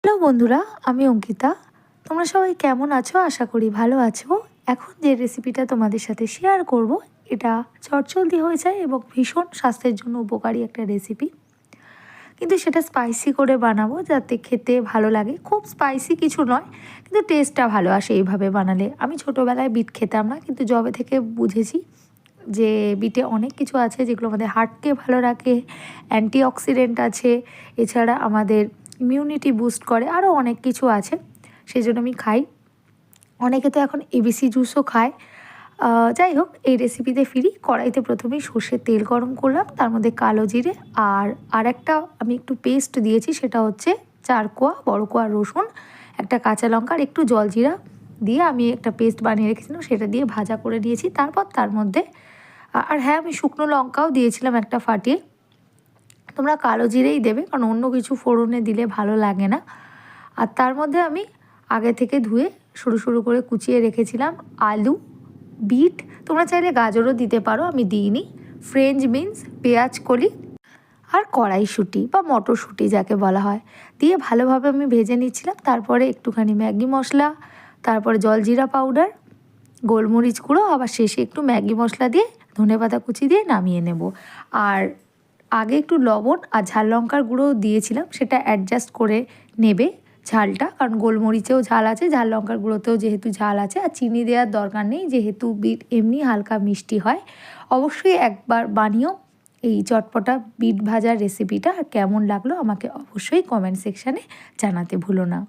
Hello বন্ধুরা, আমি অঙ্কিতা। তোমরা সবাই কেমন আছো? আশা করি ভালো আছো। এখন যে রেসিপিটা তোমাদের সাথে শেয়ার করব, এটা চটজলদি হয়ে যায় এবং ভীষণ স্বাস্থ্যের জন্য উপকারী একটা রেসিপি। কিন্তু সেটা স্পাইসি করে বানাবো যাতে খেতে ভালো লাগে। খুব স্পাইসি কিছু নয়, কিন্তু টেস্টটা ভালো আসে এইভাবে বানালে। আমি ছোটোবেলায় বিট খেতাম না, কিন্তু যবে থেকে বুঝেছি যে বিটে অনেক কিছু আছে যেগুলো আমাদের হার্টকে ভালো রাখে, অ্যান্টিঅক্সিডেন্ট আছে, এছাড়া আমাদের ইমিউনিটি বুস্ট করে, আরও অনেক কিছু আছে। সেই জন্য আমি খাই। অনেকে তো এখন এবিসি জুসও খায়। যাই হোক, এই রেসিপিতে ফিরি। কড়াইতে প্রথমেই সর্ষের তেল গরম করলাম, তার মধ্যে কালো জিরে আর একটা আমি একটু পেস্ট দিয়েছি, সেটা হচ্ছে 4 কোয়া বড় কোয়া রসুন, একটা কাঁচা লঙ্কা আর একটু জলজিরা দিয়ে আমি একটা পেস্ট বানিয়ে রেখেছিলাম, সেটা দিয়ে ভাজা করে নিয়েছি। তারপর তার মধ্যে আর হ্যাঁ, আমি শুকনো লঙ্কাও দিয়েছিলাম একটা ফাটিয়ে। তোমরা কালো জিরেই দেবে, কারণ অন্য কিছু ফোড়নে দিলে ভালো লাগে না। আর তার মধ্যে আমি আগে থেকে ধুয়ে সরু সরু করে কুচিয়ে রেখেছিলাম আলু, বিট, তোমরা চাইলে গাজরও দিতে পারো, আমি দিইনি, ফ্রেঞ্চ বিনস, পেঁয়াজ কলি আর কড়াইশুঁটি বা মটরশুঁটি যাকে বলা হয়, দিয়ে ভালোভাবে আমি ভেজে নিচ্ছিলাম। তারপরে একটুখানি ম্যাগি মশলা, তারপরে জলজিরা পাউডার, গোলমরিচ গুঁড়ো, আবার শেষে একটু ম্যাগি মশলা দিয়ে ধনেপাতা কুচি দিয়ে নামিয়ে নেব। আর আগে একটু লবণ আর ঝাল লঙ্কার গুঁড়ো দিয়েছিলাম, সেটা অ্যাডজাস্ট করে নেবে ঝালটা, কারণ গোলমরিচেও ঝাল আছে, ঝাল লঙ্কার গুঁড়োতেও যেহেতু ঝাল আছে। আর চিনি দেওয়ার দরকার নেই, যেহেতু বিট এমনি হালকা মিষ্টি হয়। অবশ্যই একবার বানিও এই চটপটা বিট ভাজার রেসিপিটা। আর কেমন লাগলো আমাকে অবশ্যই কমেন্ট সেকশানে জানাতে ভুলো না।